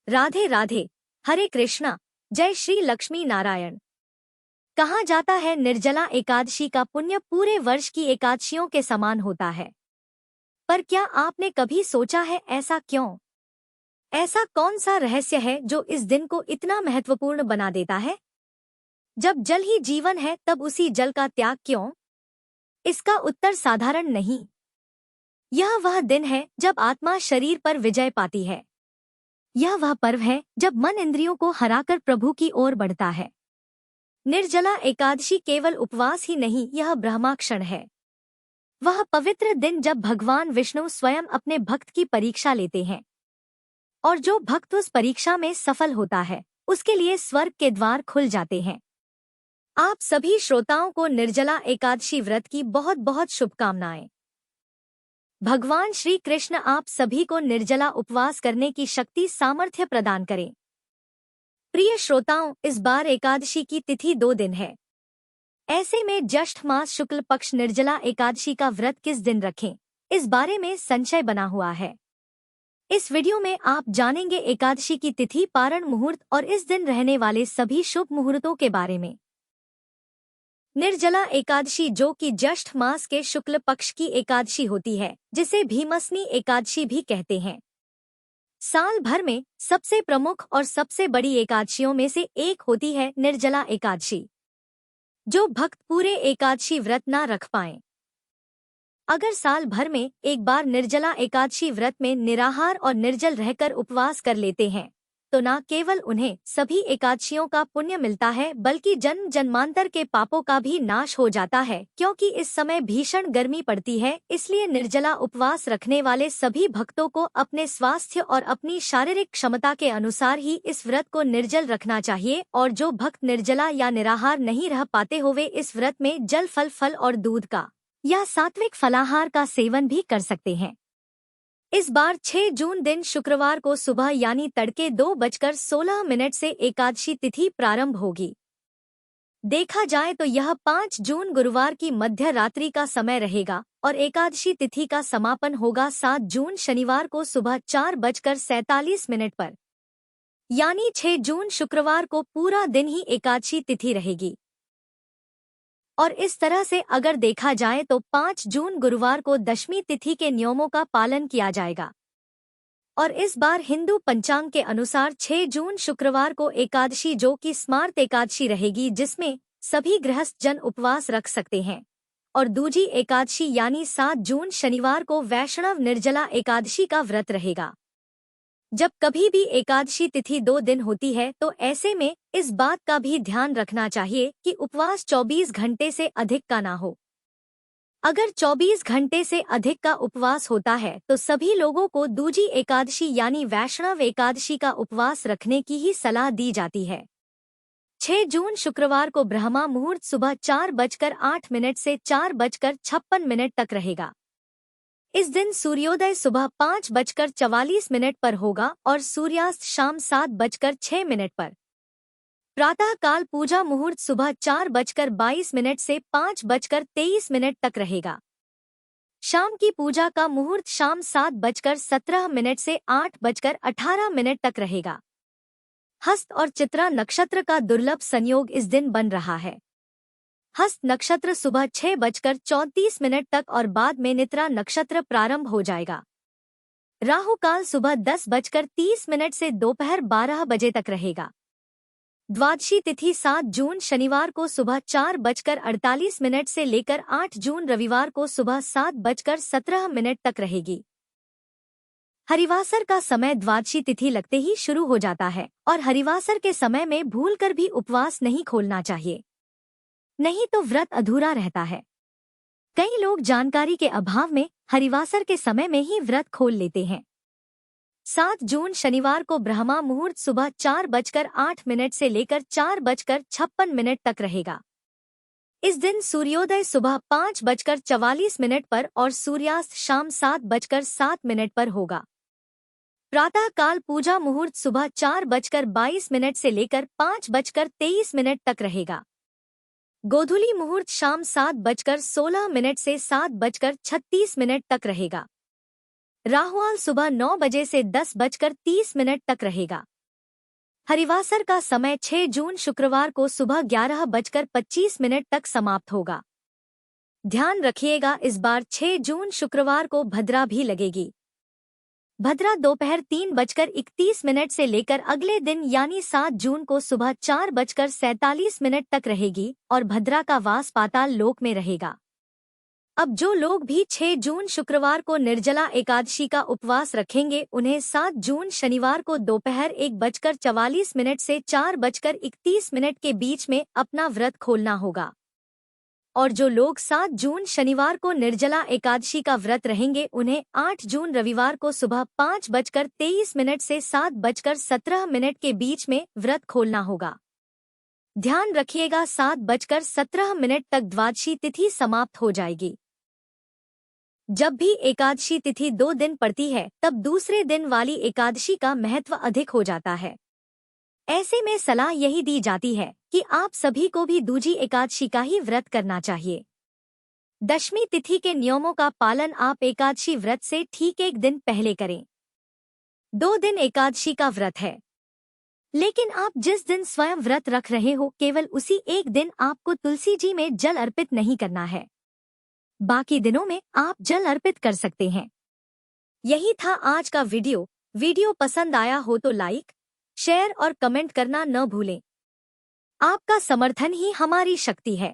राधे राधे। हरे कृष्णा। जय श्री लक्ष्मी नारायण। कहा जाता है निर्जला एकादशी का पुण्य पूरे वर्ष की एकादशियों के समान होता है। पर क्या आपने कभी सोचा है ऐसा क्यों? ऐसा कौन सा रहस्य है जो इस दिन को इतना महत्वपूर्ण बना देता है? जब जल ही जीवन है तब उसी जल का त्याग क्यों? इसका उत्तर साधारण नहीं। यह वह दिन है जब आत्मा शरीर पर विजय पाती है। यह वह पर्व है जब मन इंद्रियों को हराकर प्रभु की ओर बढ़ता है। निर्जला एकादशी केवल उपवास ही नहीं, यह ब्रह्माक्षण है। वह पवित्र दिन जब भगवान विष्णु स्वयं अपने भक्त की परीक्षा लेते हैं, और जो भक्त उस परीक्षा में सफल होता है उसके लिए स्वर्ग के द्वार खुल जाते हैं। आप सभी श्रोताओं को निर्जला एकादशी व्रत की बहुत बहुत शुभकामनाएं। भगवान श्री कृष्ण आप सभी को निर्जला उपवास करने की शक्ति सामर्थ्य प्रदान करें। प्रिय श्रोताओं, इस बार एकादशी की तिथि 2 दिन है। ऐसे में ज्येष्ठ मास शुक्ल पक्ष निर्जला एकादशी का व्रत किस दिन रखें, इस बारे में संशय बना हुआ है। इस वीडियो में आप जानेंगे एकादशी की तिथि, पारण मुहूर्त और इस दिन रहने वाले सभी शुभ मुहूर्तों के बारे में। निर्जला एकादशी, जो कि ज्येष्ठ मास के शुक्ल पक्ष की एकादशी होती है, जिसे भीमसनी एकादशी भी कहते हैं, साल भर में सबसे प्रमुख और सबसे बड़ी एकादशियों में से एक होती है निर्जला एकादशी। जो भक्त पूरे एकादशी व्रत ना रख पाएं, अगर साल भर में एक बार निर्जला एकादशी व्रत में निराहार और निर्जल रहकर उपवास कर लेते हैं, तो न केवल उन्हें सभी एकादशियों का पुण्य मिलता है, बल्कि जन्म जन्मांतर के पापों का भी नाश हो जाता है। क्योंकि इस समय भीषण गर्मी पड़ती है, इसलिए निर्जला उपवास रखने वाले सभी भक्तों को अपने स्वास्थ्य और अपनी शारीरिक क्षमता के अनुसार ही इस व्रत को निर्जल रखना चाहिए। और जो भक्त निर्जला या निराहार नहीं रह पाते हुए इस व्रत में जल, फल और दूध का या सात्विक फलाहार का सेवन भी कर सकते हैं। इस बार 6 जून दिन शुक्रवार को सुबह यानी तड़के 2:16 से एकादशी तिथि प्रारंभ होगी। देखा जाए तो यह 5 जून गुरुवार की मध्य रात्रि का समय रहेगा और एकादशी तिथि का समापन होगा 7 जून शनिवार को सुबह 4:47 पर। यानी 6 जून शुक्रवार को पूरा दिन ही एकादशी तिथि रहेगी। और इस तरह से अगर देखा जाए तो 5 जून गुरुवार को दशमी तिथि के नियमों का पालन किया जाएगा। और इस बार हिंदू पंचांग के अनुसार 6 जून शुक्रवार को एकादशी, जो कि स्मार्त एकादशी रहेगी, जिसमें सभी गृहस्थ जन उपवास रख सकते हैं। और दूजी एकादशी यानी 7 जून शनिवार को वैष्णव निर्जला एकादशी का व्रत रहेगा। जब कभी भी एकादशी तिथि 2 दिन होती है तो ऐसे में इस बात का भी ध्यान रखना चाहिए कि उपवास 24 घंटे से अधिक का ना हो। अगर 24 घंटे से अधिक का उपवास होता है तो सभी लोगों को दूजी एकादशी यानी वैष्णव एकादशी का उपवास रखने की ही सलाह दी जाती है। 6 जून शुक्रवार को ब्रह्मा मुहूर्त सुबह 4:08 से 4:56 तक रहेगा। इस दिन सूर्योदय सुबह 5:44 पर होगा और सूर्यास्त शाम 7:06 पर। प्रातः काल पूजा मुहूर्त सुबह 4:22 से 5:23 तक रहेगा। शाम की पूजा का मुहूर्त शाम 7:17 से 8:18 तक रहेगा। हस्त और चित्रा नक्षत्र का दुर्लभ संयोग इस दिन बन रहा है। हस्त नक्षत्र सुबह 6:34 तक और बाद में नित्रा नक्षत्र प्रारंभ हो जाएगा। राहु काल सुबह 10:30 से दोपहर 12 बजे तक रहेगा। द्वादशी तिथि 7 जून शनिवार को सुबह 4:48 से लेकर 8 जून रविवार को सुबह 7:17 तक रहेगी। हरिवासर का समय द्वादशी तिथि लगते ही शुरू हो जाता है और हरिवासर के समय में भूलकर भी उपवास नहीं खोलना चाहिए, नहीं तो व्रत अधूरा रहता है। कई लोग जानकारी के अभाव में हरिवासर के समय में ही व्रत खोल लेते हैं। 7 जून शनिवार को ब्रह्मा मुहूर्त सुबह 4:08 से लेकर 4:56 तक रहेगा। इस दिन सूर्योदय सुबह 5:44 पर और सूर्यास्त शाम 7:07 पर होगा। प्रातः काल पूजा मुहूर्त सुबह 4:22 से लेकर 5:23 तक रहेगा। गोधूली मुहूर्त शाम 7:16 से 7:36 तक रहेगा। राहुकाल सुबह 9 बजे से 10:30 तक रहेगा। हरिवासर का समय 6 जून शुक्रवार को सुबह 11:25 तक समाप्त होगा। ध्यान रखिएगा, इस बार 6 जून शुक्रवार को भद्रा भी लगेगी। भद्रा दोपहर 3:31 से लेकर अगले दिन यानी 7 जून को सुबह 4:47 तक रहेगी और भद्रा का वास पाताल लोक में रहेगा। अब जो लोग भी 6 जून शुक्रवार को निर्जला एकादशी का उपवास रखेंगे उन्हें 7 जून शनिवार को दोपहर 1:44 से 4:31 के बीच में अपना व्रत खोलना होगा। और जो लोग 7 जून शनिवार को निर्जला एकादशी का व्रत रहेंगे उन्हें 8 जून रविवार को सुबह 5:23 से 7:17 के बीच में व्रत खोलना होगा। ध्यान रखिएगा, 7:17 तक द्वादशी तिथि समाप्त हो जाएगी। जब भी एकादशी तिथि 2 दिन पड़ती है तब दूसरे दिन वाली एकादशी का महत्व अधिक हो जाता है। ऐसे में सलाह यही दी जाती है कि आप सभी को भी दूजी एकादशी का ही व्रत करना चाहिए। दशमी तिथि के नियमों का पालन आप एकादशी व्रत से ठीक 1 दिन पहले करें। 2 दिन एकादशी का व्रत है, लेकिन आप जिस दिन स्वयं व्रत रख रहे हो केवल उसी एक दिन आपको तुलसी जी में जल अर्पित नहीं करना है। बाकी दिनों में आप जल अर्पित कर सकते हैं। यही था आज का वीडियो पसंद आया हो तो लाइक, शेयर और कमेंट करना न भूलें। आपका समर्थन ही हमारी शक्ति है।